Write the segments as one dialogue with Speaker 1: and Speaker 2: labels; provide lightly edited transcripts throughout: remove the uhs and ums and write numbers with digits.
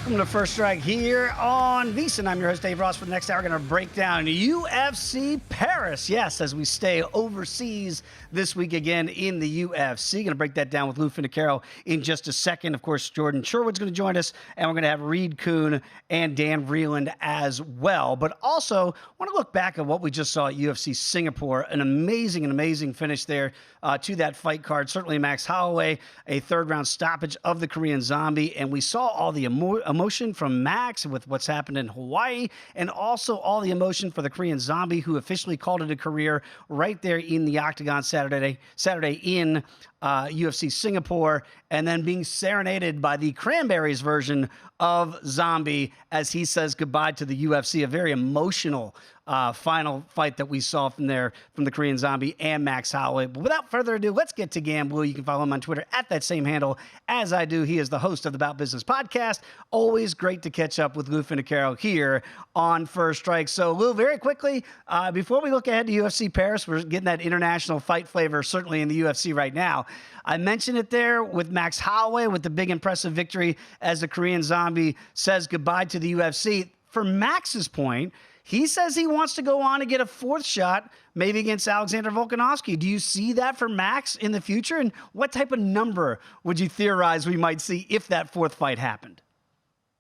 Speaker 1: Welcome to First Strike here on VSiN. I'm your host, Dave Ross. For the next hour, we're going to break down UFC Paris. Yes, as we stay overseas this week again in the UFC. Going to break that down with Lou Finocchiaro in just a second. Of course, Jordan Sherwood's going to join us, and we're going to have Reed Kuhn and Dan Vreeland as well. But also, want to look back at what we just saw at UFC Singapore. An amazing finish there to that fight card. Certainly Max Holloway, a third-round stoppage of the Korean Zombie, and we saw all the emotion from Max with what's happened in Hawaii, and also all the emotion for the Korean Zombie, who officially called it a career right there in the Octagon Saturday in UFC Singapore, and then being serenaded by the Cranberries version of Zombie as he says goodbye to the UFC. A very emotional final fight that we saw from the Korean Zombie and Max Holloway. But without further ado, let's get to Gamblue. You can follow him on Twitter at that same handle as I do. He is the host of the About Business podcast. Always great to catch up with Lou Finocchiaro here on First Strike. So, Lou, very quickly, before we look ahead to UFC Paris, we're getting that international fight flavor certainly in the UFC right now. I mentioned it there with Max Holloway with the big impressive victory as the Korean Zombie says goodbye to the UFC. For Max's point, he says he wants to go on and get a fourth shot, maybe against Alexander Volkanovski. Do you see that for Max in the future? And what type of number would you theorize we might see if that fourth fight happened?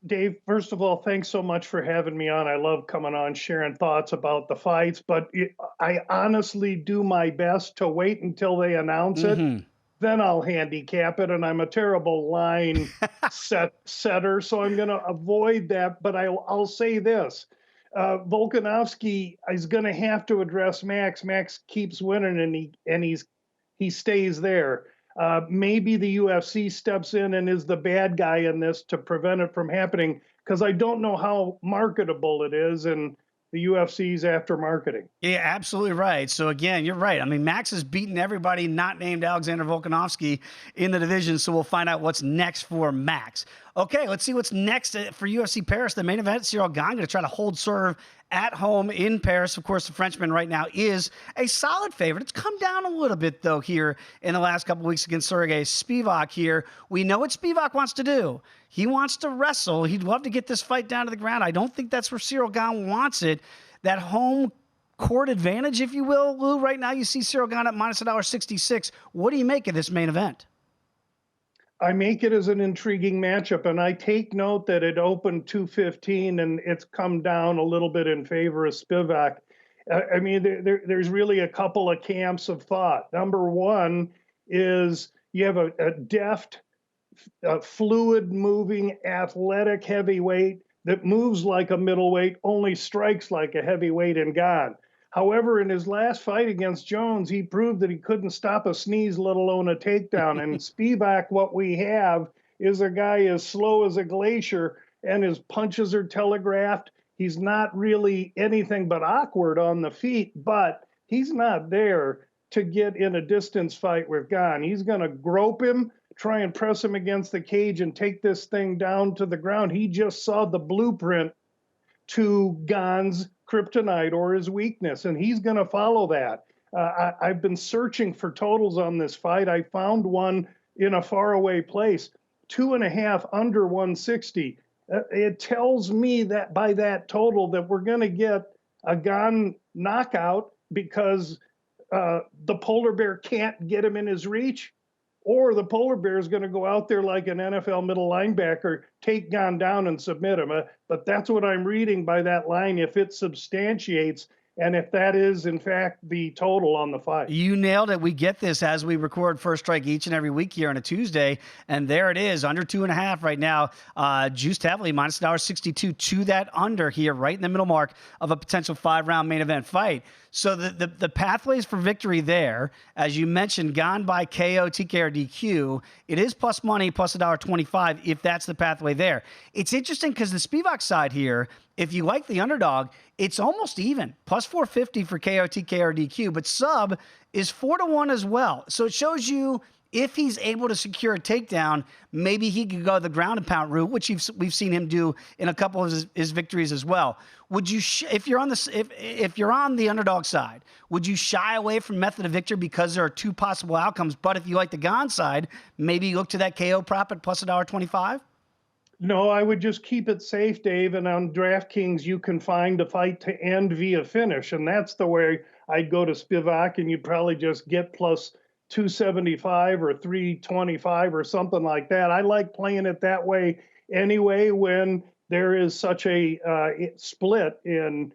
Speaker 2: Dave, first of all, thanks so much for having me on. I love coming on, sharing thoughts about the fights, but I honestly do my best to wait until they announce it. Then I'll handicap it, and I'm a terrible line setter, so I'm going to avoid that. But I'll say this. Volkanovski is going to have to address Max. Max keeps winning, and he stays there. Maybe the UFC steps in and is the bad guy in this to prevent it from happening, because I don't know how marketable it is, and the UFC's after marketing.
Speaker 1: Yeah, absolutely right. So again, you're right. I mean, Max has beaten everybody not named Alexander Volkanovski in the division, so we'll find out what's next for Max. Okay, let's see what's next for UFC Paris. The main event, Ciryl Gane going to try to hold serve at home in Paris. Of course, the Frenchman right now is a solid favorite. It's come down a little bit, though, here in the last couple of weeks against Sergey Spivak here. We know what Spivak wants to do. He wants to wrestle. He'd love to get this fight down to the ground. I don't think that's where Ciryl Gane wants it. That home court advantage, if you will, Lou, right now you see Ciryl Gane at minus $1.66. What do you make of this main event?
Speaker 2: I make it as an intriguing matchup, and I take note that it opened 215 and it's come down a little bit in favor of Spivak. I mean, there's really a couple of camps of thought. Number one is you have a deft, fluid-moving, athletic heavyweight that moves like a middleweight, only strikes like a heavyweight in Gane. However, in his last fight against Jones, he proved that he couldn't stop a sneeze, let alone a takedown. And Spivak, what we have is a guy as slow as a glacier, and his punches are telegraphed. He's not really anything but awkward on the feet, but he's not there to get in a distance fight with Gane. He's going to grope him, try and press him against the cage and take this thing down to the ground. He just saw the blueprint to Gane's kryptonite or his weakness, and he's going to follow that. I've been searching for totals on this fight. I found one in a faraway place, 2.5 under 160. It tells me that by that total that we're going to get a Gane knockout because the polar bear can't get him in his reach, or the polar bear is going to go out there like an NFL middle linebacker, take Gane down and submit him. But that's what I'm reading by that line, if it substantiates, and if that is, in fact, the total on the fight.
Speaker 1: You nailed it. We get this as we record First Strike each and every week here on a Tuesday, and there it is, under 2.5 right now, juiced heavily, minus $1.62 to that under here, right in the middle mark of a potential 5-round main event fight. So the pathways for victory there, as you mentioned, Gane by KO, TK, or DQ, it is plus money, plus $1.25 if that's the pathway there. It's interesting because the Spivak side here, if you like the underdog, it's almost even, plus 450 for KO, TK, or DQ, but sub is 4-1 as well. So it shows you if he's able to secure a takedown, maybe he could go the ground and pound route, which we've seen him do in a couple of his victories as well. Would you, if you're on the underdog side, would you shy away from method of victory because there are two possible outcomes? But if you like the Gane side, maybe you look to that KO prop at plus $1.25.
Speaker 2: No, I would just keep it safe, Dave. And on DraftKings, you can find a fight to end via finish. And that's the way I'd go to Spivak, and you'd probably just get plus 275 or 325 or something like that. I like playing it that way anyway when there is such a split in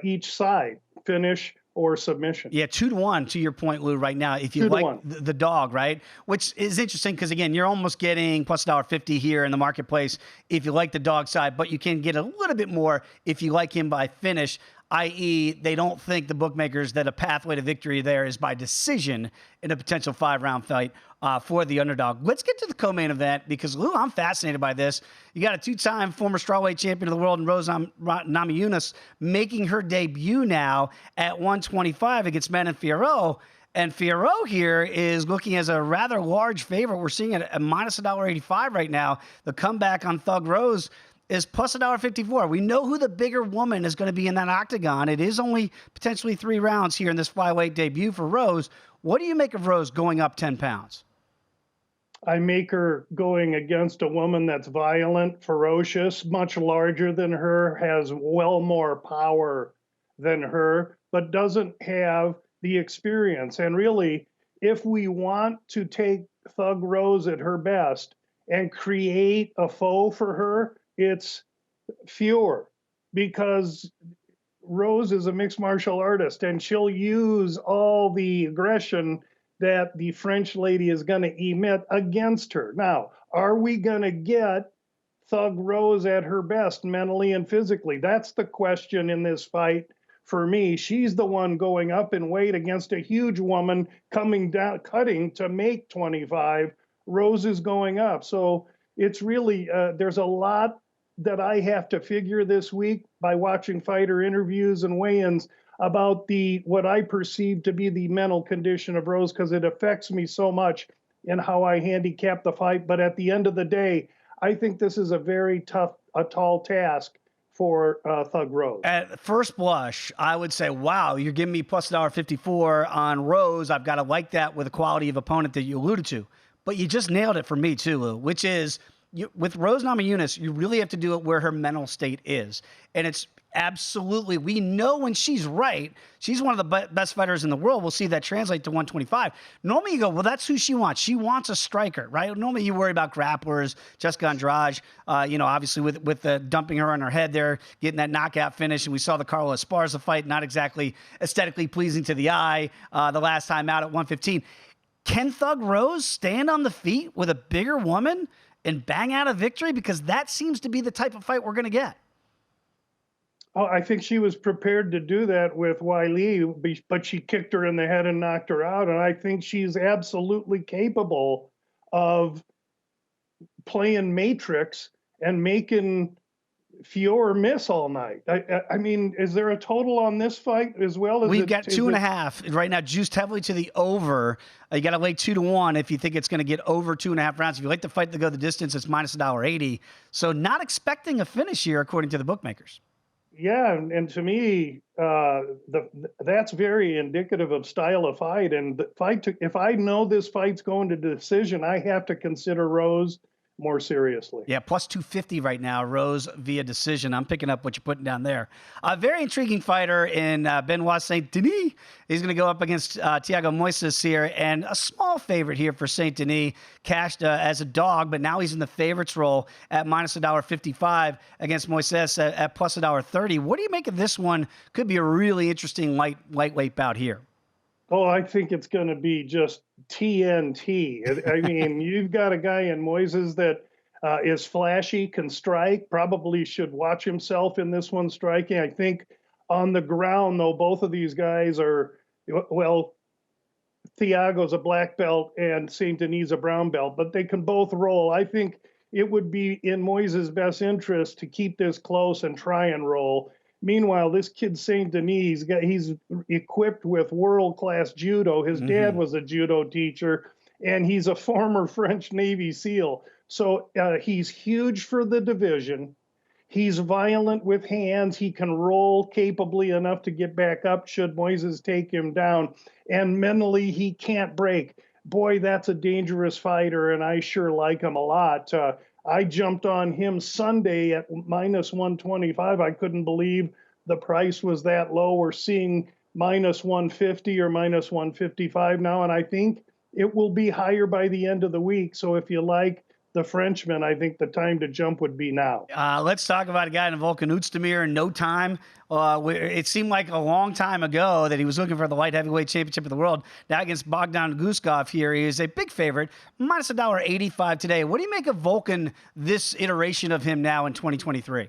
Speaker 2: each side, finish or submission.
Speaker 1: Yeah, 2-1 to your point, Lou, right now. If you
Speaker 2: Two to
Speaker 1: like
Speaker 2: one.
Speaker 1: the dog, right? Which is interesting because, again, you're almost getting plus $1.50 here in the marketplace if you like the dog side, but you can get a little bit more if you like him by finish, i.e., they don't think the bookmakers that a pathway to victory there is by decision in a potential 5-round fight for the underdog. Let's get to the co-main event because, Lou, I'm fascinated by this. You got a 2-time former strawweight champion of the world, Rose Namajunas, making her debut now at 125 against Manon Fiorot. And Fiorot here is looking as a rather large favorite. We're seeing it at minus $1.85 right now. The comeback on Thug Rose is plus $1.54. We know who the bigger woman is going to be in that octagon. It is only potentially 3 rounds here in this flyweight debut for Rose. What do you make of Rose going up 10 pounds?
Speaker 2: I make her going against a woman that's violent, ferocious, much larger than her, has well more power than her, but doesn't have the experience. And really, if we want to take Thug Rose at her best and create a foe for her, it's Fiorot, because Rose is a mixed martial artist and she'll use all the aggression that the French lady is going to emit against her. Now, are we going to get Thug Rose at her best mentally and physically? That's the question in this fight for me. She's the one going up in weight against a huge woman coming down, cutting to make 25. Rose is going up. So it's really, there's a lot that I have to figure this week by watching fighter interviews and weigh-ins about what I perceive to be the mental condition of Rose, because it affects me so much in how I handicap the fight. But at the end of the day, I think this is a very tall task for Thug Rose.
Speaker 1: At first blush, I would say, wow, you're giving me plus $1.54 on Rose. I've got to like that with the quality of opponent that you alluded to. But you just nailed it for me too, Lou, which is with Rose Namajunas, you really have to do it where her mental state is. And it's absolutely, we know when she's right, she's one of the best fighters in the world. We'll see that translate to 125. Normally you go, well, that's who she wants. She wants a striker, right? Normally you worry about grapplers, Jessica Andrade, obviously with the dumping her on her head there, getting that knockout finish. And we saw the Carla Esparza fight, not exactly aesthetically pleasing to the eye the last time out at 115. Can Thug Rose stand on the feet with a bigger woman and bang out a victory? Because that seems to be the type of fight we're going to get.
Speaker 2: Oh, I think she was prepared to do that with Oui Oui, but she kicked her in the head and knocked her out. And I think she's absolutely capable of playing Matrix and making Fiorot miss all night. I mean, is there a total on this fight as well?
Speaker 1: We've got 2.5 right now, juiced heavily to the over. You got to lay 2-1 if you think it's going to get over 2.5 rounds. If you like the fight to go the distance, it's minus $1.80. So not expecting a finish here, according to the bookmakers.
Speaker 2: Yeah, and to me, that's very indicative of style of fight. And the fight, if I know this fight's going to decision, I have to consider Rose more seriously.
Speaker 1: Yeah, plus 250 right now, Rose via decision. I'm picking up what you're putting down there. A very intriguing fighter in Benoit Saint-Denis. He's going to go up against Thiago Moises here, and a small favorite here for Saint-Denis, cashed as a dog, but now he's in the favorites role at minus $1.55 against Moises at plus $1.30. What do you make of this one? Could be a really interesting lightweight bout here.
Speaker 2: Oh, I think it's going to be just TNT. I mean, you've got a guy in Moises that is flashy, can strike, probably should watch himself in this one striking. I think on the ground, though, both of these guys are, well, Thiago's a black belt and Saint Denis a brown belt, but they can both roll. I think it would be in Moises' best interest to keep this close and try and roll. Meanwhile, this kid Saint Denis, he's equipped with world-class judo. His dad was a judo teacher, and he's a former French Navy SEAL. So he's huge for the division. He's violent with hands. He can roll capably enough to get back up should Moises take him down. And mentally, he can't break. Boy, that's a dangerous fighter, and I sure like him a lot. I jumped on him Sunday at minus 125. I couldn't believe the price was that low. We're seeing minus 150 or minus 155 now, and I think it will be higher by the end of the week. So if you like the Frenchman, I think the time to jump would be now.
Speaker 1: Let's talk about a guy in Volkan Oezdemir in no time. It seemed like a long time ago that he was looking for the light heavyweight championship of the world. Now against Bogdan Guskov here, he is a big favorite, minus $1.85 today. What do you make of Volkan, this iteration of him now in 2023?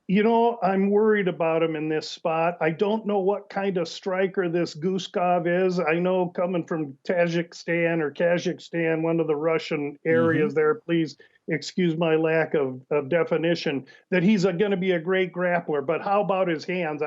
Speaker 2: You know, I'm worried about him in this spot. I don't know what kind of striker this Guskov is. I know coming from Kazakhstan, one of the Russian areas there, please excuse my lack of definition, that he's going to be a great grappler. But how about his hands?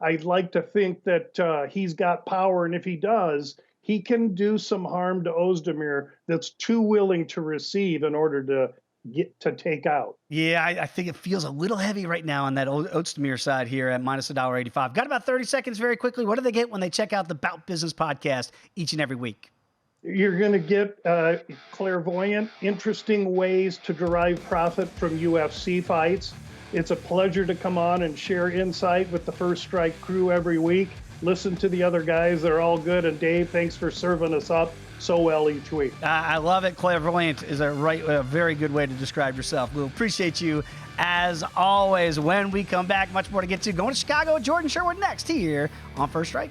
Speaker 2: I'd like to think that he's got power, and if he does, he can do some harm to Oezdemir that's too willing to receive in order to get to take out.
Speaker 1: Yeah, I think it feels a little heavy right now on that Oezdemir side here at minus $1.85. Got about 30 seconds very quickly. What do they get when they check out the Bout Business podcast each and every week?
Speaker 2: You're going to get clairvoyant, interesting ways to derive profit from UFC fights. It's a pleasure to come on and share insight with the First Strike crew every week. Listen to the other guys. They're all good. And Dave, thanks for serving us up so well each week.
Speaker 1: I love it. Clairvoyant is a very good way to describe yourself. We'll appreciate you as always. When we come back, much more to get to. Going to Chicago, Jordan Sherwood next here on First Strike.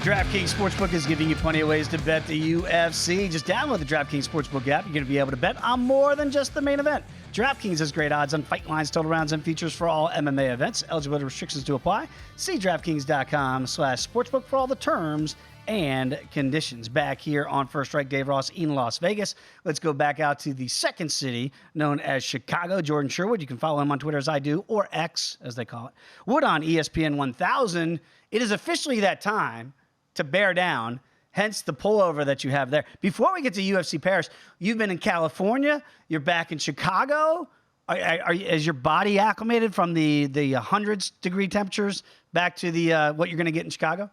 Speaker 1: DraftKings Sportsbook is giving you plenty of ways to bet the UFC. Just download the DraftKings Sportsbook app. You're going to be able to bet on more than just the main event. DraftKings has great odds on fight lines, total rounds, and features for all MMA events. Eligibility restrictions to apply. See DraftKings.com/sportsbook for all the terms and conditions. Back here on First Strike, Dave Ross in Las Vegas. Let's go back out to the second city known as Chicago. Jordan Sherwood. You can follow him on Twitter as I do, or X as they call it. Wood on ESPN 1000. It is officially that time to bear down, hence the pullover that you have there. Before we get to UFC Paris, you've been in California, you're back in Chicago. Is your body acclimated from the hundreds degree temperatures back to the what you're going to get in Chicago?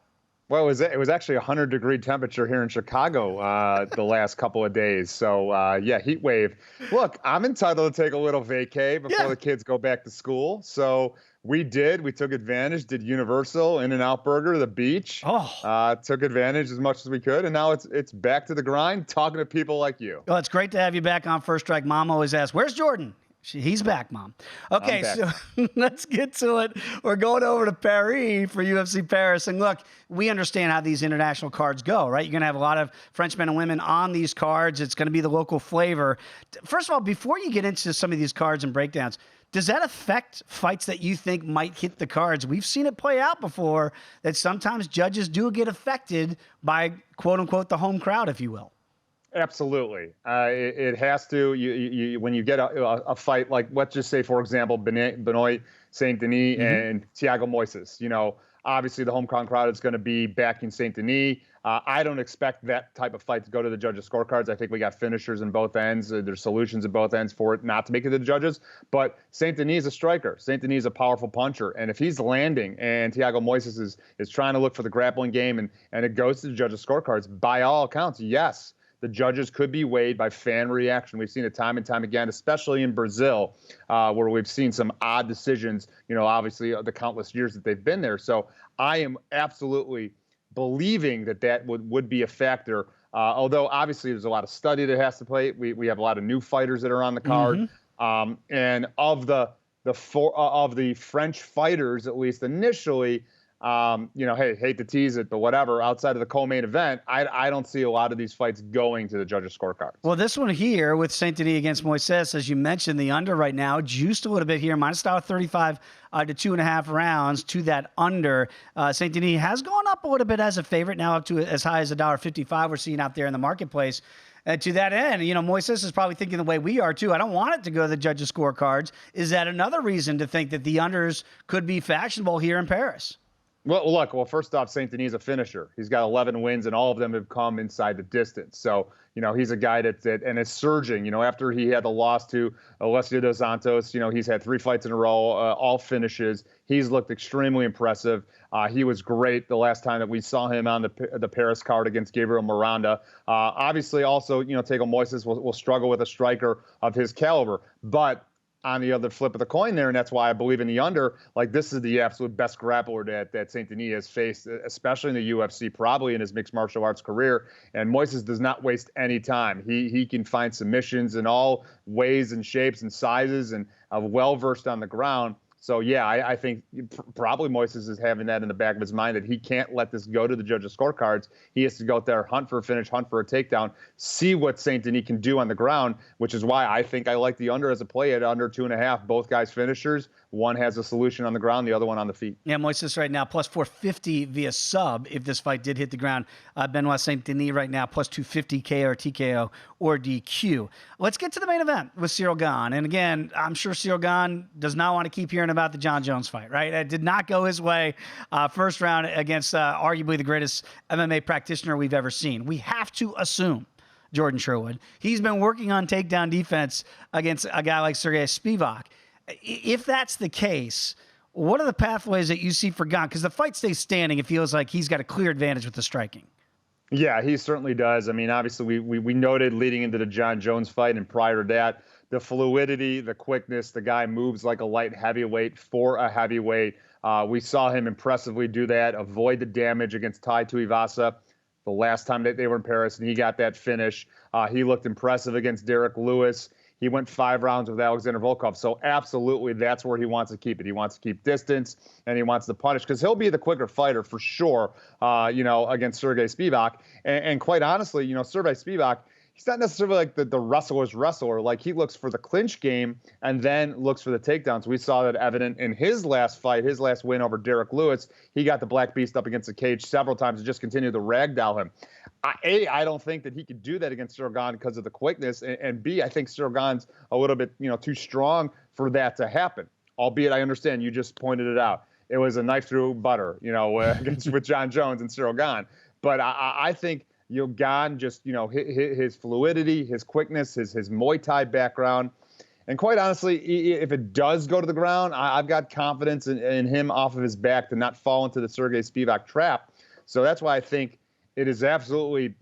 Speaker 3: Well, it was actually 100-degree temperature here in Chicago the last couple of days. So, yeah, heat wave. Look, I'm entitled to take a little vacay before the kids go back to school. So we took advantage, did Universal, In-N-Out Burger, the beach, took advantage as much as we could. And now it's back to the grind, talking to people like you.
Speaker 1: Well, it's great to have you back on First Strike. Mom always asks, where's Jordan? He's back, Mom. Okay, so let's get to it. We're going over to Paris for UFC Paris. And look, we understand how these international cards go, right? You're going to have a lot of French men and women on these cards. It's going to be the local flavor. First of all, before you get into some of these cards and breakdowns, does that affect fights that you think might hit the cards? We've seen it play out before, that sometimes judges do get affected by, quote unquote, the home crowd, if you will.
Speaker 3: Absolutely. It has to. When you get a fight like, let's just say, for example, Benoit Saint Denis and Thiago Moises, obviously the home crowd is going to be backing Saint Denis. I don't expect that type of fight to go to the judges' scorecards. I think we got finishers in both ends. There's solutions in both ends for it not to make it to the judges. But Saint Denis is a striker. Saint Denis is a powerful puncher. And if he's landing and Thiago Moises is trying to look for the grappling game and it goes to the judges' scorecards, by all accounts, yes, the judges could be weighed by fan reaction. We've seen it time and time again, especially in Brazil, where we've seen some odd decisions, obviously the countless years that they've been there. So I am absolutely believing that would be a factor. Although obviously there's a lot of study that has to play. We have a lot of new fighters that are on the card. And of the French fighters, at least initially, hey, hate to tease it, but whatever, outside of the co-main event, I don't see a lot of these fights going to the judges' scorecards.
Speaker 1: Well, this one here with Saint Denis against Moises, as you mentioned, the under right now, juiced a little bit here, minus $1.35 to 2.5 rounds to that under. Saint Denis has gone up a little bit as a favorite, now up to as high as $1.55 we're seeing out there in the marketplace. To that end, Moises is probably thinking the way we are, too. I don't want it to go to the judges' scorecards. Is that another reason to think that the unders could be fashionable here in Paris?
Speaker 3: Well, look, first off, St. Denis is a finisher. He's got 11 wins, and all of them have come inside the distance. So, he's a guy that and is surging. After he had the loss to Alessio Dos Santos, he's had 3 fights in a row, all finishes. He's looked extremely impressive. He was great the last time that we saw him on the Paris card against Gabriel Miranda. Obviously, also, Tego Moises will struggle with a striker of his caliber, but on the other flip of the coin there, and that's why I believe in the under. Like, this is the absolute best grappler that St. Denis has faced, especially in the UFC, probably in his mixed martial arts career. And Moises does not waste any time. He can find submissions in all ways and shapes and sizes, and well-versed on the ground. So, yeah, I think probably Moises is having that in the back of his mind, that he can't let this go to the judges' scorecards. He has to go out there, hunt for a finish, hunt for a takedown, see what St. Denis can do on the ground, which is why I think I like the under as a play at under 2.5. Both guys finishers. One has a solution on the ground, the other one on the feet.
Speaker 1: Yeah, Moises right now plus 450 via sub if this fight did hit the ground. Benoit St. Denis right now plus 250 KO or TKO or DQ. Let's get to the main event with Ciryl Gane. And again, I'm sure Ciryl Gane does not want to keep hearing about the John Jones fight, right? It did not go his way. First round against arguably the greatest MMA practitioner we've ever seen. We have to assume Jordan Sherwood. He's been working on takedown defense against a guy like Sergey Spivak. If that's the case, what are the pathways that you see for Gane? Because the fight stays standing. It feels like he's got a clear advantage with the striking.
Speaker 3: Yeah, he certainly does. I mean, obviously, we noted leading into the John Jones fight and prior to that, the fluidity, the quickness, the guy moves like a light heavyweight for a heavyweight. We saw him impressively do that, avoid the damage against Tai Tuivasa the last time that they were in Paris, and he got that finish. He looked impressive against Derek Lewis. He went 5 rounds with Alexander Volkov. So absolutely, that's where he wants to keep it. He wants to keep distance, and he wants to punish, because he'll be the quicker fighter for sure, against Sergey Spivak. And quite honestly, Sergey Spivak, he's not necessarily like the wrestler's wrestler. Like, he looks for the clinch game and then looks for the takedowns. We saw that evident in his last fight, his last win over Derek Lewis. He got the Black Beast up against the cage several times and just continued to ragdoll him. I don't think that he could do that against Ciryl Gane because of the quickness. And B, I think Ciryl Gane's a little bit, too strong for that to happen. Albeit, I understand you just pointed it out. It was a knife through butter, with John Jones and Ciryl Gane. But I think, Gane just, his fluidity, his quickness, his Muay Thai background. And quite honestly, if it does go to the ground, I've got confidence in him off of his back to not fall into the Sergey Spivak trap. So that's why I think it is absolutely,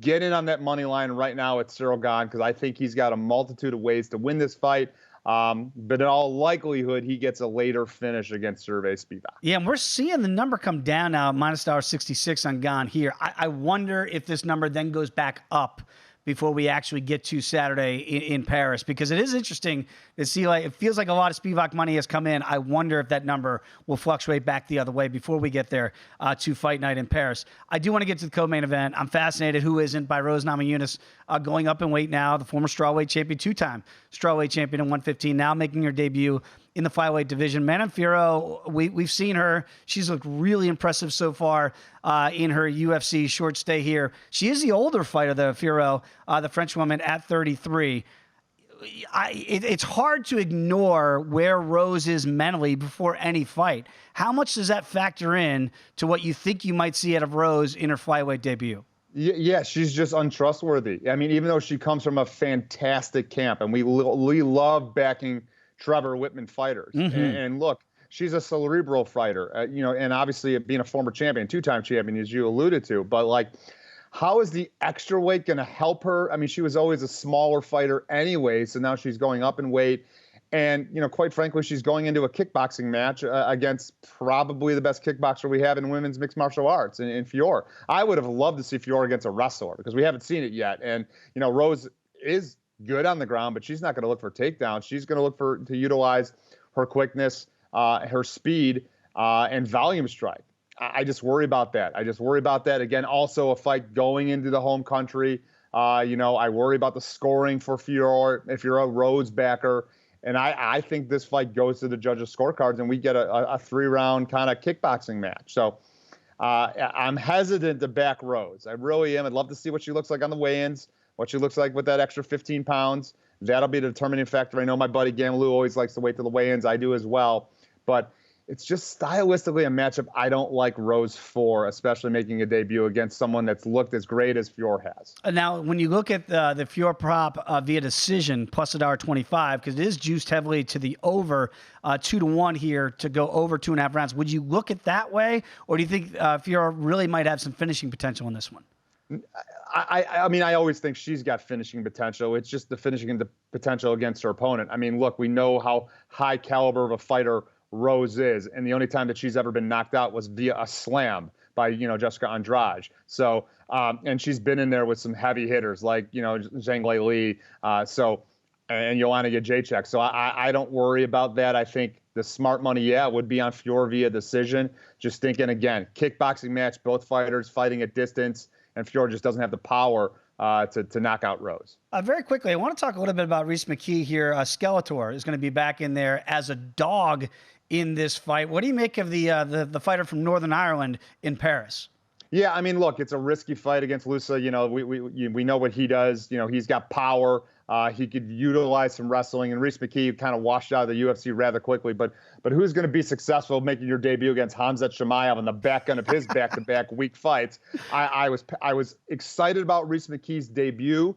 Speaker 3: get in on that money line right now at Ciryl Gane, because I think he's got a multitude of ways to win this fight. But in all likelihood, he gets a later finish against Sergey Spivak.
Speaker 1: Yeah, and we're seeing the number come down now, minus $1.66 on Gane here. I wonder if this number then goes back up before we actually get to Saturday in Paris, because it is interesting to see, like, it feels like a lot of Spivak money has come in. I wonder if that number will fluctuate back the other way before we get there to fight night in Paris. I do want to get to the co-main event. I'm fascinated, who isn't, by Rose Namajunas going up in weight now, the former strawweight champion, 2-time strawweight champion in 115, now making her debut in the flyweight division. Manon Fiorot, we've seen her. She's looked really impressive so far in her UFC short stay here. She is the older fighter, the Fiorot, the French woman at 33. It's hard to ignore where Rose is mentally before any fight. How much does that factor in to what you think you might see out of Rose in her flyweight debut?
Speaker 3: Yeah, she's just untrustworthy. I mean, even though she comes from a fantastic camp, and we love backing Trevor Whitman fighters. Mm-hmm. And look, she's a cerebral fighter, and obviously being a former champion, 2-time champion, as you alluded to. But, like, how is the extra weight going to help her? I mean, she was always a smaller fighter anyway, so now she's going up in weight. And, quite frankly, she's going into a kickboxing match against probably the best kickboxer we have in women's mixed martial arts, in Fiorot. I would have loved to see Fiorot against a wrestler, because we haven't seen it yet. And, Rose is good on the ground, but she's not going to look for takedowns. She's going to look to utilize her quickness, her speed, and volume strike. I just worry about that. Again, also a fight going into the home country. I worry about the scoring for Fiorot if you're a Rose backer. And I think this fight goes to the judges' scorecards, and we get a 3-round kind of kickboxing match. So I'm hesitant to back Rose. I really am. I'd love to see what she looks like on the weigh-ins, what she looks like with that extra 15 pounds. That'll be the determining factor. I know my buddy Gamelu always likes to wait till the weigh-ins. I do as well. But it's just stylistically a matchup I don't like Rose for, especially making a debut against someone that's looked as great as Fiorot has.
Speaker 1: Now, when you look at the Fiorot prop via decision, plus $1.25, because it is juiced heavily to the over 2-1 here to go over 2.5 rounds, would you look at that way, or do you think Fiorot really might have some finishing potential in this one?
Speaker 3: I mean, I always think she's got finishing potential. It's just the finishing potential against her opponent. I mean, look, we know how high caliber of a fighter Rose is, and the only time that she's ever been knocked out was via a slam by, Jessica Andrade. So, and she's been in there with some heavy hitters like, Zhang Li, and Joanna Jacek. So I don't worry about that. I think the smart money, would be on Fiorot via decision. Just thinking, again, kickboxing match, both fighters fighting at distance, and Fiorot just doesn't have the power to knock out Rose.
Speaker 1: Very quickly, I want to talk a little bit about Rhys McKee here. Skeletor is going to be back in there as a dog in this fight. What do you make of the fighter from Northern Ireland in Paris?
Speaker 3: Yeah, I mean, look, it's a risky fight against Lusa. We know what he does. He's got power. He could utilize some wrestling, and Rhys McKee kind of washed out of the UFC rather quickly. But who's going to be successful making your debut against Khamzat Chimaev on the back end of his back-to-back week fights? I was excited about Rhys McKee's debut.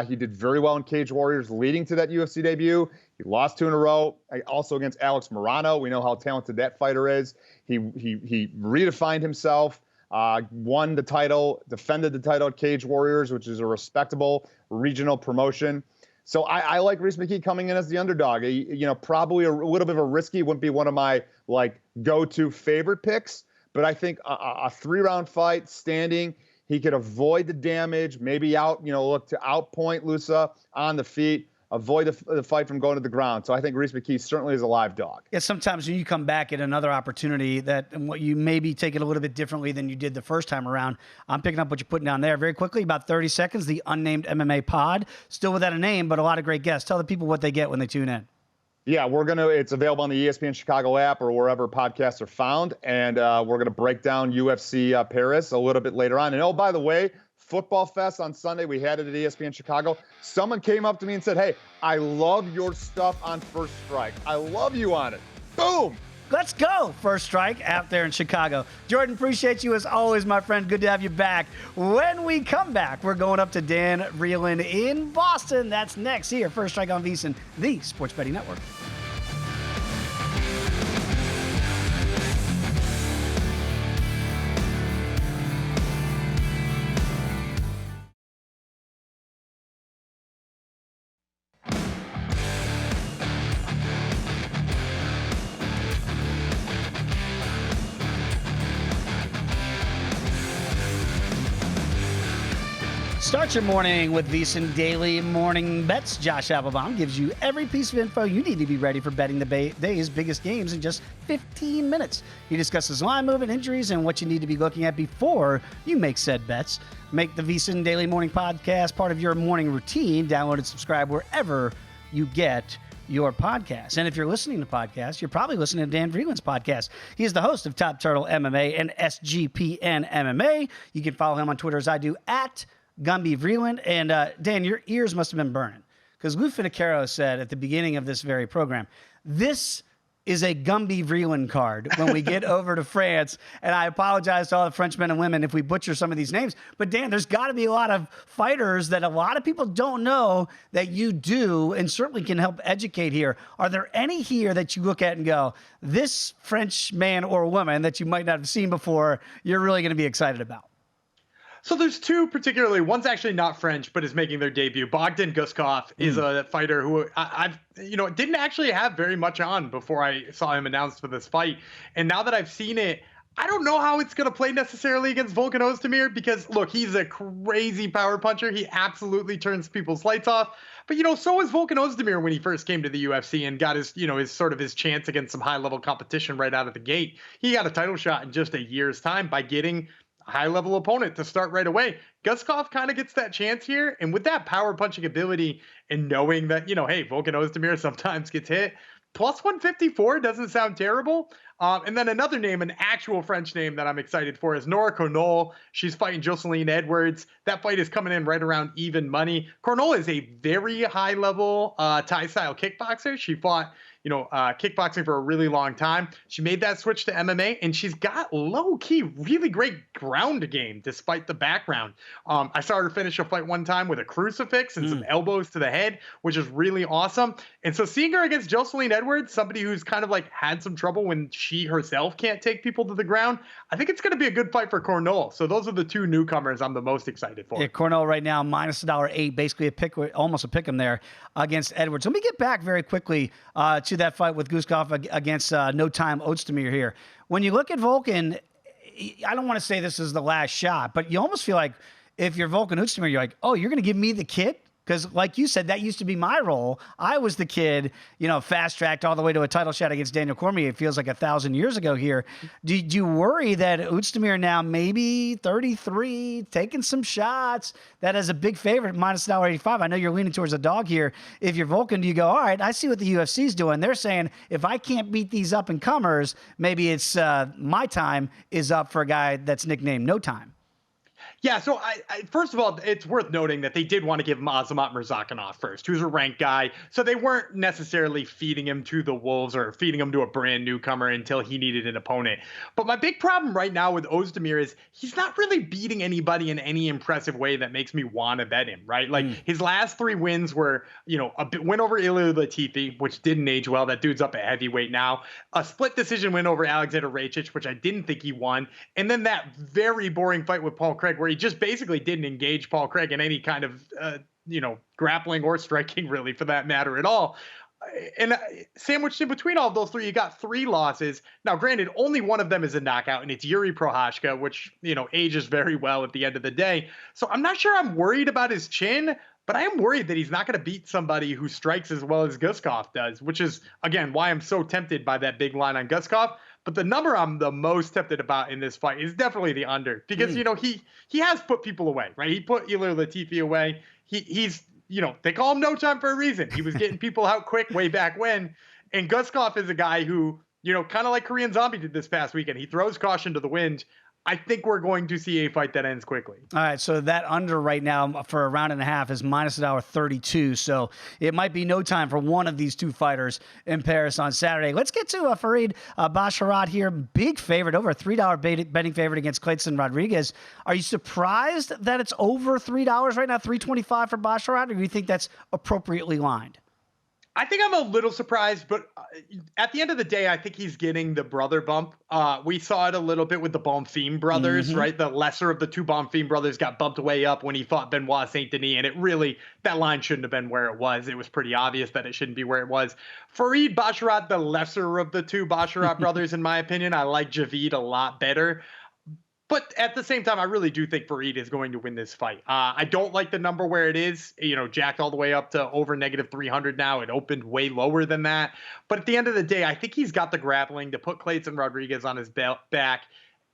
Speaker 3: He did very well in Cage Warriors leading to that UFC debut. He lost 2 in a row. Also against Alex Morano. We know how talented that fighter is. He redefined himself. Won the title, defended the title at Cage Warriors, which is a respectable regional promotion. So I like Rhys McKee coming in as the underdog. Probably a little bit of a risky, wouldn't be one of my go-to favorite picks, but I think a 3-round fight standing, he could avoid the damage, maybe look to outpoint Lusa on the feet, avoid the fight from going to the ground. So I think Rhys McKee certainly is a live dog.
Speaker 1: Yeah, sometimes when you come back at another opportunity what you maybe take it a little bit differently than you did the first time around. I'm picking up what you're putting down there. Very quickly, about 30 seconds, the Unnamed MMA Pod. Still without a name, but a lot of great guests. Tell the people what they get when they tune in.
Speaker 3: Yeah, it's available on the ESPN Chicago app or wherever podcasts are found. And we're going to break down UFC Paris a little bit later on. And oh, by the way, Football Fest on Sunday, we had it at ESPN Chicago. Someone came up to me and said, "Hey, I love your stuff on First Strike. I love you on it." Boom.
Speaker 1: Let's go, First Strike, out there in Chicago. Jordan, appreciate you as always, my friend. Good to have you back. When we come back, we're going up to Dan Vreeland in Boston. That's next here, First Strike on VSiN, the Sports Betting Network. Start your morning with VSiN Daily Morning Bets. Josh Applebaum gives you every piece of info you need to be ready for betting the day's biggest games in just 15 minutes. He discusses line movement, injuries, and what you need to be looking at before you make said bets. Make the VSiN Daily Morning Podcast part of your morning routine. Download and subscribe wherever you get your podcast. And if you're listening to podcasts, you're probably listening to Dan Vreeland's podcast. He is the host of Top Turtle MMA and SGPN MMA. You can follow him on Twitter as I do at Gumby Vreeland. And Dan, your ears must have been burning because Lou Finocchiaro said at the beginning of this very program, this is a Gumby Vreeland card when we get over to France. And I apologize to all the French men and women if we butcher some of these names. But Dan, there's got to be a lot of fighters that a lot of people don't know that you do and certainly can help educate here. Are there any here that you look at and go, this French man or woman that you might not have seen before, you're really going to be excited about?
Speaker 4: So there's two particularly. One's actually not French, but is making their debut. Bogdan Guskov is a fighter who I've didn't actually have very much on before I saw him announced for this fight. And now that I've seen it, I don't know how it's going to play necessarily against Volkan Ozdemir because, look, he's a crazy power puncher. He absolutely turns people's lights off. But, so was Volkan Ozdemir when he first came to the UFC and got his chance against some high-level competition right out of the gate. He got a title shot in just a year's time by getting high-level opponent to start right away. Guskov kind of gets that chance here, and with that power punching ability and knowing that, hey, Volkan Ozdemir sometimes gets hit, plus 154 doesn't sound terrible. And then another name, an actual French name that I'm excited for is Nora Cornol. She's fighting Jocelyn Edwards. That fight is coming in right around even money. Cornol is a very high-level Thai-style kickboxer. She fought, kickboxing for a really long time. She made that switch to MMA, and she's got low-key really great ground game despite the background. I saw her finish a fight one time with a crucifix and some elbows to the head, which is really awesome. And so seeing her against Jocelyn Edwards, somebody who's kind of like had some trouble when she herself can't take people to the ground, I think it's going to be a good fight for Cornell. So those are the two newcomers I'm the most excited for.
Speaker 1: Yeah, Cornell right now minus $1.08, basically a pick, almost a pick 'em there against Edwards. Let me get back very quickly to that fight with Guskov against No Time Ozdemir here. When you look at Volkan, I don't want to say this is the last shot, but you almost feel like if you're Volkan Ozdemir, you're like, oh, you're going to give me the kid? Because like you said, that used to be my role. I was the kid, fast-tracked all the way to a title shot against Daniel Cormier. It feels like 1,000 years ago here. Do you worry that Ozdemir now maybe 33, taking some shots, that as a big favorite, minus $1.85? I know you're leaning towards a dog here. If you're Volkan, do you go, all right, I see what the UFC's doing. They're saying, if I can't beat these up-and-comers, maybe it's my time is up for a guy that's nicknamed No Time.
Speaker 4: Yeah, so I first of all, it's worth noting that they did want to give Azamat Murzakanov first, who's a ranked guy. So they weren't necessarily feeding him to the wolves or feeding him to a brand newcomer until he needed an opponent. But my big problem right now with Ozdemir is he's not really beating anybody in any impressive way that makes me want to bet him, right? Like his last 3 wins were, a win over Ilir Latifi, which didn't age well. That dude's up at heavyweight now. A split decision win over Alexander Rakic, which I didn't think he won. And then that very boring fight with Paul Craig where he just basically didn't engage Paul Craig in any kind of, grappling or striking, really, for that matter at all. And sandwiched in between all of those 3, you got 3 losses. Now, granted, only one of them is a knockout, and it's Yuri Prohashka, which, ages very well at the end of the day. So I'm not sure I'm worried about his chin, but I am worried that he's not going to beat somebody who strikes as well as Guskov does, which is, again, why I'm so tempted by that big line on Guskov. But the number I'm the most tempted about in this fight is definitely the under because, he has put people away, right? He put Ilir Latifi away. He's they call him No Time for a reason. He was getting people out quick way back when. And Guskov is a guy who, kind of like Korean Zombie did this past weekend. He throws caution to the wind. I think we're going to see a fight that ends quickly.
Speaker 1: All right, so that under right now for a round and a half is minus $1.32. So it might be no time for one of these 2 fighters in Paris on Saturday. Let's get to Farid Basharat here. Big favorite, over a $3 betting favorite against Clayton Rodriguez. Are you surprised that it's over $3 right now, $3.25 for Basharat, or do you think that's appropriately lined?
Speaker 4: I think I'm a little surprised, but at the end of the day, I think he's getting the brother bump. We saw it a little bit with the Bonfim brothers, right? The lesser of the 2 Bonfim brothers got bumped way up when he fought Benoit Saint-Denis, and it really, that line shouldn't have been where it was. It was pretty obvious that it shouldn't be where it was. Farid Basharat, the lesser of the 2 Basharat brothers, in my opinion. I like Javid a lot better. But at the same time, I really do think Farid is going to win this fight. I don't like the number where it is, jacked all the way up to over negative 300 now. It opened way lower than that. But at the end of the day, I think he's got the grappling to put Clayton Rodriguez on his back.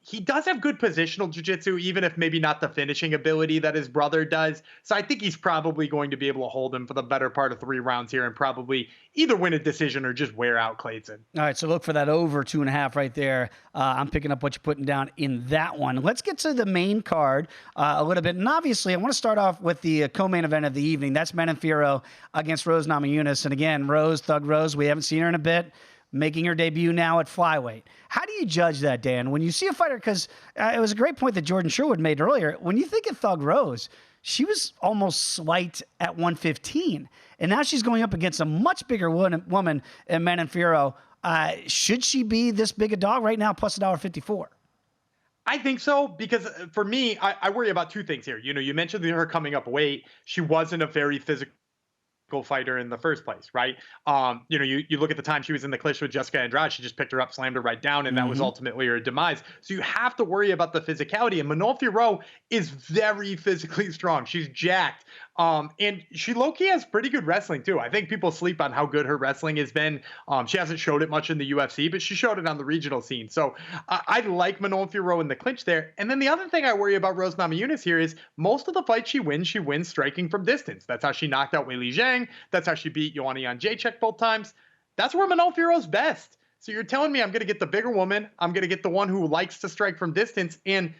Speaker 4: He does have good positional jiu-jitsu, even if maybe not the finishing ability that his brother does. So I think he's probably going to be able to hold him for the better part of 3 rounds here and probably either win a decision or just wear out Clayton.
Speaker 1: All right, so look for that over 2.5 right there. I'm picking up what you're putting down in that one. Let's get to the main card a little bit. And obviously, I want to start off with the co-main event of the evening. That's Manon Fiorot against Rose Namajunas. And again, Thug Rose, we haven't seen her in a bit, making her debut now at flyweight. How do you judge that, Dan? When you see a fighter, because it was a great point that Jordan Sherwood made earlier. When you think of Thug Rose, she was almost slight at 115, and now she's going up against a much bigger woman in Manon Fiorot. Should she be this big a dog right now, plus $1.54?
Speaker 4: I think so, because for me, I worry about 2 things here. You mentioned her coming up weight. She wasn't a very physical fighter in the first place, right? You look at the time she was in the clinch with Jessica Andrade, she just picked her up, slammed her right down, and that was ultimately her demise. So you have to worry about the physicality, and Manon Fiorot is very physically strong. She's jacked. And she low-key has pretty good wrestling too. I think people sleep on how good her wrestling has been. She hasn't showed it much in the UFC, but she showed it on the regional scene. So I like Manon Fiorot in the clinch there. And then the other thing I worry about Rose Namajunas here is most of the fights she wins striking from distance. That's how she knocked out Weili Zhang. That's how she beat Joanna Jędrzejczyk both times. That's where Manon Fiorot's best. So you're telling me I'm going to get the bigger woman. I'm going to get the one who likes to strike from distance. And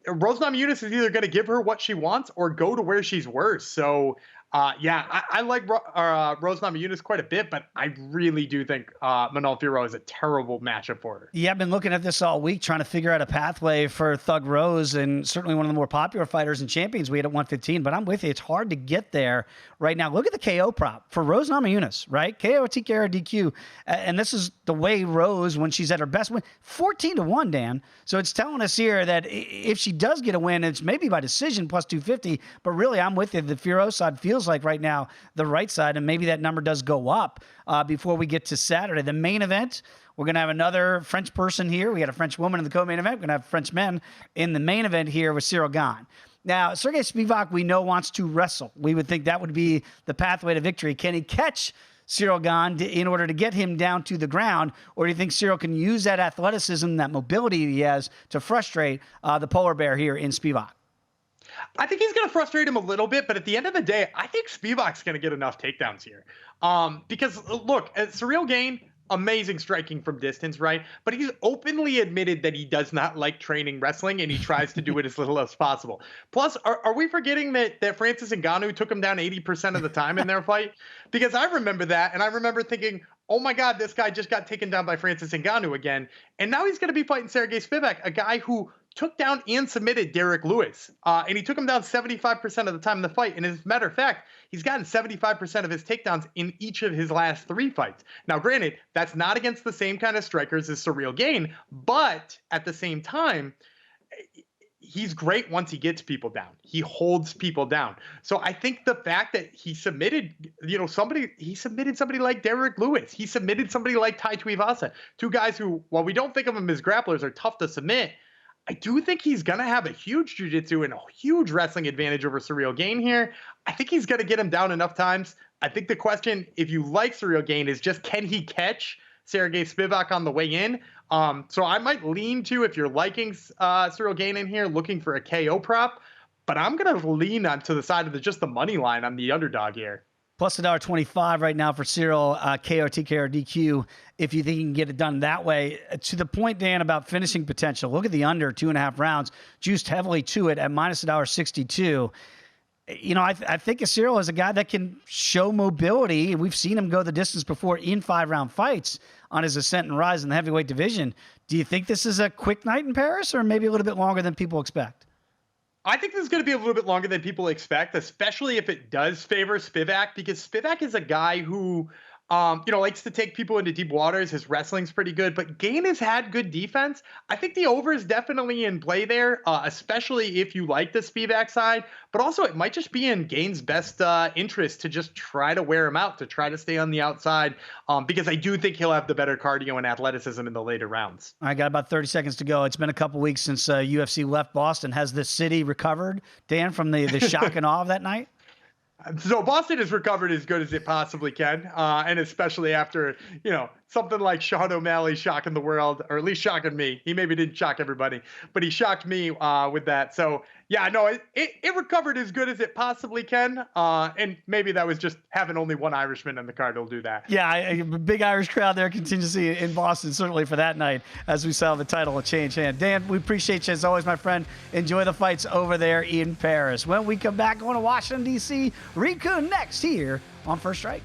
Speaker 4: Rose Namajunas is either going to give her what she wants or go to where she's worse. So I like Rose Namajunas quite a bit, but I really do think Manon Fiorot is a terrible matchup for her.
Speaker 1: Yeah, I've been looking at this all week, trying to figure out a pathway for Thug Rose, and certainly one of the more popular fighters and champions we had at 115. But I'm with you; it's hard to get there right now. Look at the KO prop for Rose Namajunas, right? KO, TKO, or DQ, and this is the way Rose, when she's at her best, win 14-1, Dan. So it's telling us here that if she does get a win, it's maybe by decision plus 250. But really, I'm with you. The Fiorot side feels like right now the right side, and maybe that number does go up before we get to Saturday. The main event, we're going to have another French person here. We got a French woman in the co-main event. We're going to have French men in the main event here with Ciryl Gane. Now, Sergey Spivak, we know, wants to wrestle. We would think that would be the pathway to victory. Can he catch Ciryl Gane in order to get him down to the ground, or do you think Ciryl can use that athleticism, that mobility he has to frustrate the polar bear here in Spivak?
Speaker 4: I think he's going to frustrate him a little bit, but at the end of the day, I think Spivak's going to get enough takedowns here. Because, look, Ciryl Gane, amazing striking from distance, right? But he's openly admitted that he does not like training wrestling, and he tries to do it as little as possible. Plus, are we forgetting that Francis Ngannou took him down 80% of the time in their fight? Because I remember that, and I remember thinking, oh my God, this guy just got taken down by Francis Ngannou again. And now he's going to be fighting Sergey Spivak, a guy who took down and submitted Derek Lewis. And he took him down 75% of the time in the fight. And as a matter of fact, he's gotten 75% of his takedowns in each of his last 3 fights. Now, granted, that's not against the same kind of strikers as Ciryl Gane, but at the same time, he's great once he gets people down. He holds people down. So I think the fact that he submitted, somebody like Derek Lewis. He submitted somebody like Tai Tuivasa. 2 guys who, while we don't think of them as grapplers, are tough to submit. I do think he's going to have a huge jiu-jitsu and a huge wrestling advantage over Ciryl Gane here. I think he's going to get him down enough times. I think the question, if you like Ciryl Gane, is just can he catch Sergey Spivak on the way in? So I might lean to, if you're liking Ciryl Gane in here, looking for a KO prop. But I'm going to lean on to the side of just the money line on the underdog here.
Speaker 1: Plus $1.25 right now for Ciryl, KO, TKO, or DQ, if you think you can get it done that way. To the point, Dan, about finishing potential, look at the under 2.5 rounds, juiced heavily to it at minus $1.62. You know, I think Ciryl is a guy that can show mobility. We've seen him go the distance before in 5-round fights on his ascent and rise in the heavyweight division. Do you think this is a quick night in Paris, or maybe a little bit longer than people expect?
Speaker 4: I think this is going to be a little bit longer than people expect, especially if it does favor Spivak, because Spivak is a guy who, likes to take people into deep waters. His wrestling's pretty good, but Gane has had good defense. I think the over is definitely in play there, especially if you like the Spivak side, but also it might just be in Gane's best interest to just try to wear him out, to try to stay on the outside, because I do think he'll have the better cardio and athleticism in the later rounds.
Speaker 1: I got about 30 seconds to go. It's been a couple weeks since UFC left Boston. Has the city recovered, Dan, from the shock and awe of that night?
Speaker 4: So Boston has recovered as good as it possibly can, and especially after, something like Sean O'Malley shocking the world, or at least shocking me. He maybe didn't shock everybody, but he shocked me with that. So, yeah, no, it recovered as good as it possibly can, and maybe that was just having only one Irishman in the card will do that.
Speaker 1: Yeah, a big Irish crowd there, contingency in Boston, certainly for that night, as we saw the title change hands. Dan, we appreciate you as always, my friend. Enjoy the fights over there in Paris. When we come back, going to Washington, D.C., Reed Kuhn next here on First Strike.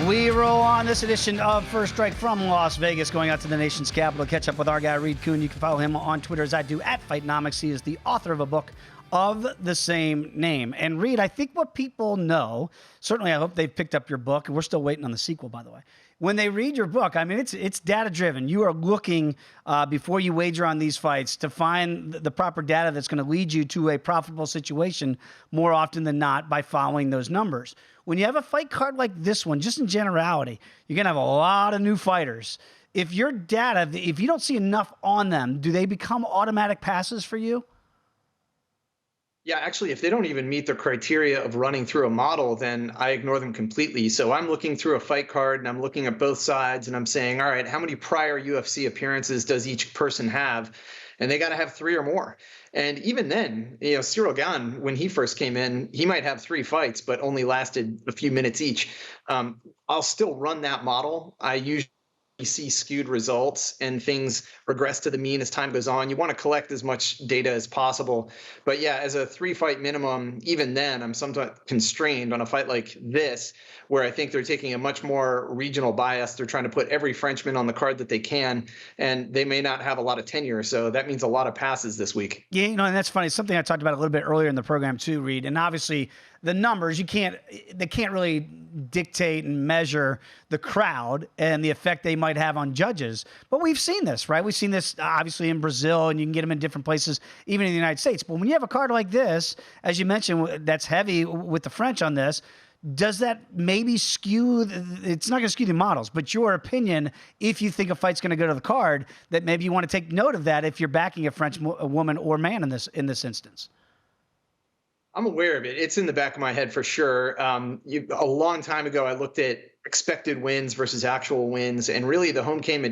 Speaker 1: We roll on this edition of First Strike from Las Vegas, going out to the nation's capital to catch up with our guy, Reed Kuhn. You can follow him on Twitter, as I do, at Fightnomics. He is the author of a book of the same name. And Reed, I think what people know, certainly I hope they've picked up your book, and we're still waiting on the sequel, by the way. When they read your book, I mean, it's data-driven. You are looking, before you wager on these fights, to find the proper data that's going to lead you to a profitable situation more often than not by following those numbers. When you have a fight card like this one, just in generality, you're going to have a lot of new fighters. If your data, if you don't see enough on them, do they become automatic passes for you?
Speaker 5: Yeah, actually, if they don't even meet the criteria of running through a model, then I ignore them completely. So I'm looking through a fight card and I'm looking at both sides and I'm saying, all right, how many prior UFC appearances does each person have? And they got to have 3 or more. And even then, Ciryl Gane, when he first came in, he might have 3 fights, but only lasted a few minutes each. I'll still run that model. I usually see skewed results and things regress to the mean as time goes on. You want to collect as much data as possible. But yeah, as a 3-fight minimum, even then, I'm somewhat constrained on a fight like this, where I think they're taking a much more regional bias. They're trying to put every Frenchman on the card that they can, and they may not have a lot of tenure. So that means a lot of passes this week.
Speaker 1: Yeah, and that's funny. Something I talked about a little bit earlier in the program too, Reed. And obviously the numbers, they can't really dictate and measure the crowd and the effect they might have on judges. But we've seen this, right? We've seen this obviously in Brazil, and you can get them in different places, even in the United States. But when you have a card like this, as you mentioned, that's heavy with the French on this, does that maybe skew? It's not going to skew the models, but your opinion, if you think a fight's going to go to the card, that maybe you want to take note of that if you're backing a French woman or man in this instance.
Speaker 5: I'm aware of it. It's in the back of my head for sure. A long time ago, I looked at expected wins versus actual wins, and really the home cage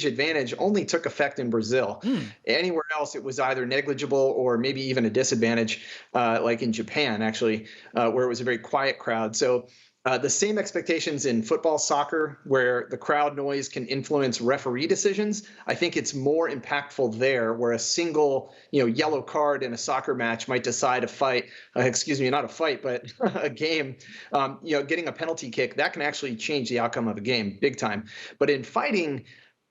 Speaker 5: advantage only took effect in Brazil. Anywhere else, it was either negligible or maybe even a disadvantage, like in Japan, actually, where it was a very quiet crowd. So the same expectations in football, soccer, where the crowd noise can influence referee decisions. I think it's more impactful there, where a single, yellow card in a soccer match might decide a fight. Not a fight, but a game. Getting a penalty kick, that can actually change the outcome of a game big time. But in fighting,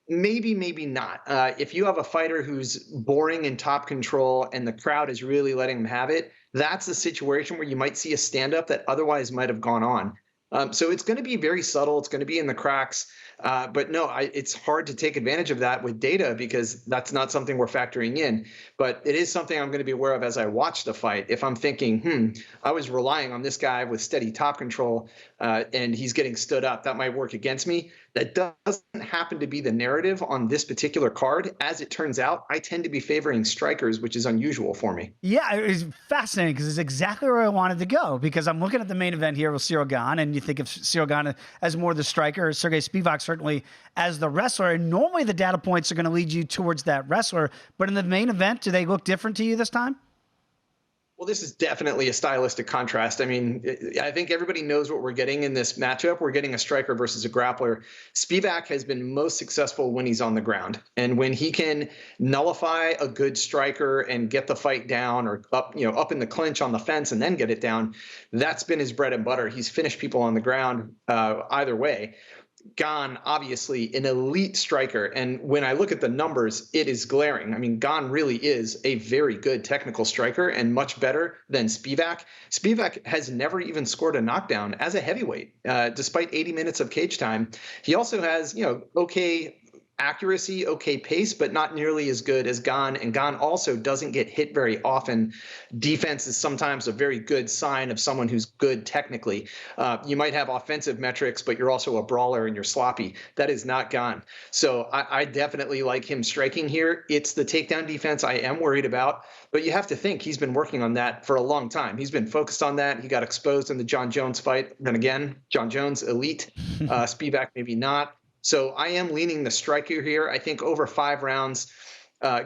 Speaker 5: maybe not. If you have a fighter who's boring in top control and the crowd is really letting them have it, that's a situation where you might see a stand-up that otherwise might have gone on. So it's going to be very subtle. It's going to be in the cracks. But no, it's hard to take advantage of that with data because that's not something we're factoring in. But it is something I'm going to be aware of as I watch the fight. If I'm thinking, I was relying on this guy with steady top control and he's getting stood up, that might work against me. That doesn't happen to be the narrative on this particular card. As it turns out, I tend to be favoring strikers, which is unusual for me.
Speaker 1: Yeah, it's fascinating because it's exactly where I wanted to go, because I'm looking at the main event here with Ciryl Gane, and you think of Ciryl Gane as more the striker, Sergey Spivak certainly as the wrestler. And normally the data points are going to lead you towards that wrestler. But in the main event, do they look different to you this time?
Speaker 5: Well, this is definitely a stylistic contrast. I mean, I think everybody knows what we're getting in this matchup. We're getting a striker versus a grappler. Spivak has been most successful when he's on the ground. And when he can nullify a good striker and get the fight down or up in the clinch on the fence and then get it down, that's been his bread and butter. He's finished people on the ground either way. Gane, obviously an elite striker. And when I look at the numbers, it is glaring. I mean, Gane really is a very good technical striker and much better than Spivak. Spivak has never even scored a knockdown as a heavyweight, despite 80 minutes of cage time. He also has, okay accuracy, okay pace, but not nearly as good as Gane. And Gane also doesn't get hit very often. Defense is sometimes a very good sign of someone who's good technically. You might have offensive metrics, but you're also a brawler and you're sloppy. That is not Gane. So I definitely like him striking here. It's the takedown defense I am worried about, but you have to think he's been working on that for a long time. He's been focused on that. He got exposed in the John Jones fight. Then again, John Jones, elite. Spivak, maybe not. So I am leaning the striker here. I think over 5 rounds,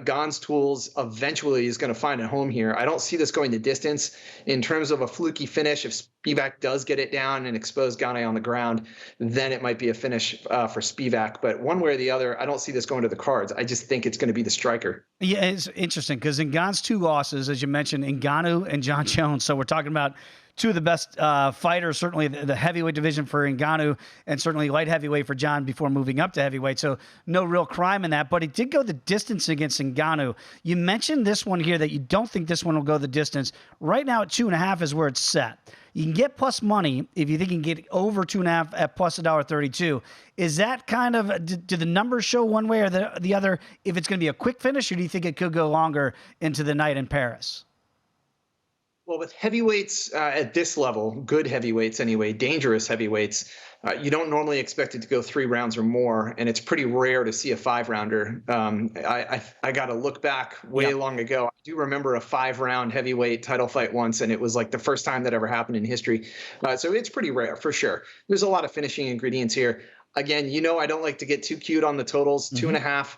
Speaker 5: Gane's tools eventually is going to find a home here. I don't see this going to distance. In terms of a fluky finish, if Spivak does get it down and expose Gane on the ground, then it might be a finish for Spivak. But one way or the other, I don't see this going to the cards. I just think it's going to be the striker.
Speaker 1: Yeah, it's interesting because in Gane's 2 losses, as you mentioned, Ngannou and John Jones. So we're talking about 2 of the best fighters, certainly the heavyweight division for Ngannou and certainly light heavyweight for John before moving up to heavyweight. So no real crime in that, but he did go the distance against Ngannou. You mentioned this one here that you don't think this one will go the distance. Right now at 2.5 is where it's set. You can get plus money if you think you can get over 2.5 at plus $1.32. Is that kind of, do the numbers show one way or the other if it's going to be a quick finish, or do you think it could go longer into the night in Paris?
Speaker 5: Well, with heavyweights at this level, good heavyweights anyway, dangerous heavyweights, you don't normally expect it to go 3 rounds or more, and it's pretty rare to see a 5-rounder. I got to look back way long ago. I do remember a 5-round heavyweight title fight once, and it was like the first time that ever happened in history. So it's pretty rare for sure. There's a lot of finishing ingredients here. Again, I don't like to get too cute on the totals. 2.5.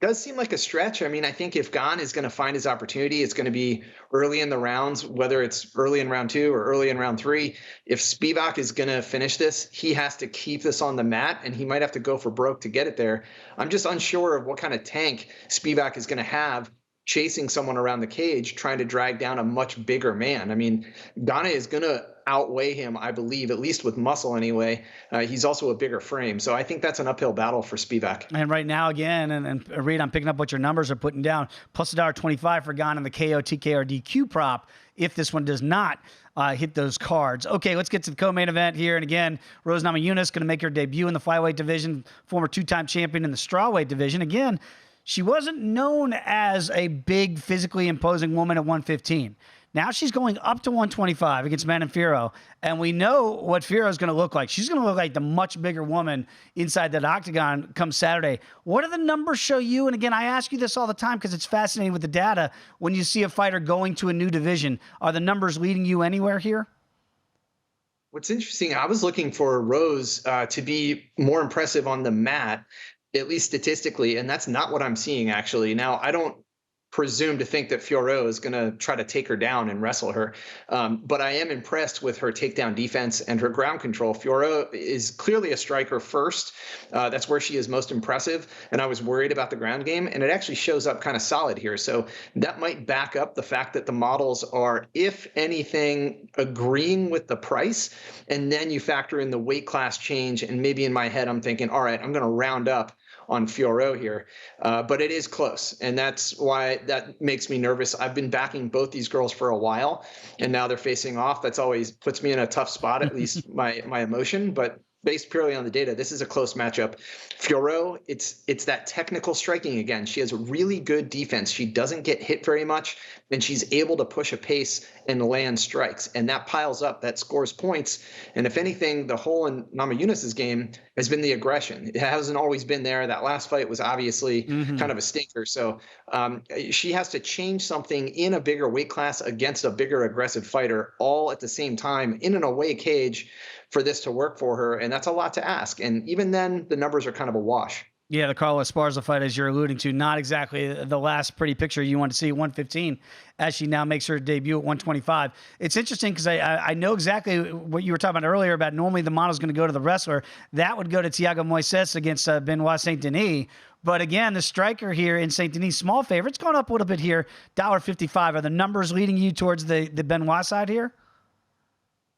Speaker 5: Does seem like a stretch. I mean, I think if Gane is going to find his opportunity, it's going to be early in the rounds, whether it's early in round 2 or early in round 3. If Spivak is going to finish this, he has to keep this on the mat, and he might have to go for broke to get it there. I'm just unsure of what kind of tank Spivak is going to have chasing someone around the cage, trying to drag down a much bigger man. I mean, Gane is going to outweigh him, I believe, at least with muscle anyway. He's also a bigger frame. So I think that's an uphill battle for Spivak.
Speaker 1: And right now, again, and Reed, I'm picking up what your numbers are putting down. Plus $1.25 for Gane in the KO, TKO, or DQ prop if this one does not hit those cards. Okay, let's get to the co-main event here. And again, Rose Namajunas going to make her debut in the flyweight division, former 2-time champion in the strawweight division. Again, she wasn't known as a big, physically imposing woman at 115. Now she's going up to 125 against Manon Fiorot, and we know what Fiorot is going to look like. She's going to look like the much bigger woman inside that octagon come Saturday. What do the numbers show you? And again, I ask you this all the time because it's fascinating with the data. When you see a fighter going to a new division, are the numbers leading you anywhere here?
Speaker 5: What's interesting, I was looking for Rose to be more impressive on the mat, at least statistically, and that's not what I'm seeing, actually. Now, I don't presume to think that Fiorot is going to try to take her down and wrestle her. But I am impressed with her takedown defense and her ground control. Fiorot is clearly a striker first. That's where she is most impressive. And I was worried about the ground game, and it actually shows up kind of solid here. So that might back up the fact that the models are, if anything, agreeing with the price. And then you factor in the weight class change. And maybe in my head, I'm thinking, all right, I'm going to round up on Fiorot here, but it is close, and that's why that makes me nervous. I've been backing both these girls for a while, and now they're facing off. That's always puts me in a tough spot, at least my emotion, but based purely on the data, this is a close matchup. Fiorot, it's that technical striking again. She has really good defense. She doesn't get hit very much, and she's able to push a pace and land strikes, and that piles up. That scores points. And if anything, the hole in Namajunas' game has been the aggression. It hasn't always been there. That last fight was obviously kind of a stinker. So she has to change something in a bigger weight class against a bigger aggressive fighter all at the same time in an away cage for this to work for her, and that's a lot to ask. And even then, the numbers are kind of a wash.
Speaker 1: Yeah, the Carla Esparza fight, as you're alluding to, not exactly the last pretty picture you want to see, 115, as she now makes her debut at 125. It's interesting because I know exactly what you were talking about earlier about normally the model's going to go to the wrestler. That would go to Thiago Moises against Benoit Saint-Denis. But again, the striker here in Saint-Denis, small favorite. It's gone up a little bit here, $1.55. Are the numbers leading you towards the Benoit side here?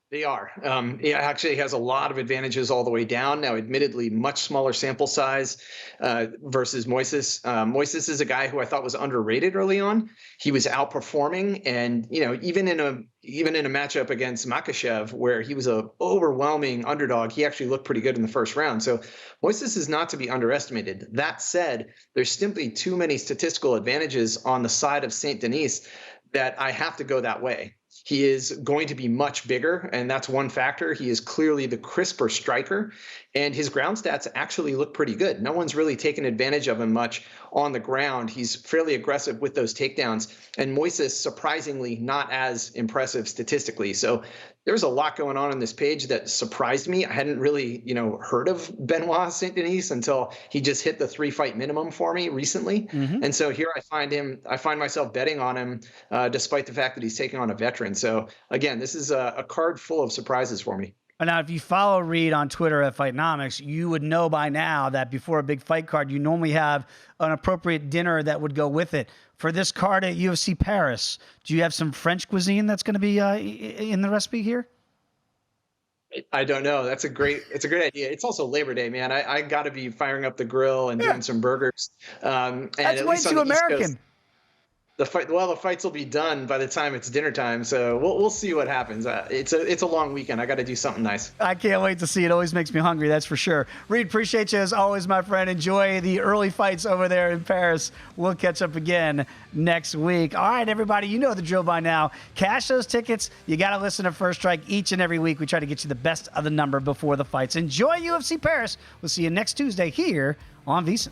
Speaker 5: They are. It actually has a lot of advantages all the way down. Now, admittedly, much smaller sample size versus Moises. Moises is a guy who I thought was underrated early on. He was outperforming, and even in a matchup against Makhachev, where he was a overwhelming underdog, he actually looked pretty good in the first round. So Moises is not to be underestimated. That said, there's simply too many statistical advantages on the side of Saint-Denis that I have to go that way. He is going to be much bigger, and that's one factor. He is clearly the crisper striker, and his ground stats actually look pretty good. No one's really taken advantage of him much on the ground. He's fairly aggressive with those takedowns, and Moises surprisingly not as impressive statistically. So there's a lot going on this page that surprised me. I hadn't really, heard of Benoit Saint-Denis until he just hit the 3-fight minimum for me recently. And so here I find myself betting on him despite the fact that he's taking on a veteran. So again, this is a card full of surprises for me.
Speaker 1: Now, if you follow Reed on Twitter at Fightnomics, you would know by now that before a big fight card, you normally have an appropriate dinner that would go with it. For this card at UFC Paris, do you have some French cuisine that's going to be in the recipe here?
Speaker 5: I don't know. It's a great idea. It's also Labor Day, man. I got to be firing up the grill and doing some burgers.
Speaker 1: That's way too American.
Speaker 5: The fights will be done by the time it's dinner time. So we'll see what happens. It's a long weekend. I got to do something nice.
Speaker 1: I can't wait to see it. Always makes me hungry, that's for sure. Reed, appreciate you as always, my friend. Enjoy the early fights over there in Paris. We'll catch up again next week. All right, everybody, you know the drill by now. Cash those tickets. You got to listen to First Strike each and every week. We try to get you the best of the number before the fights. Enjoy UFC Paris. We'll see you next Tuesday here on VSiN.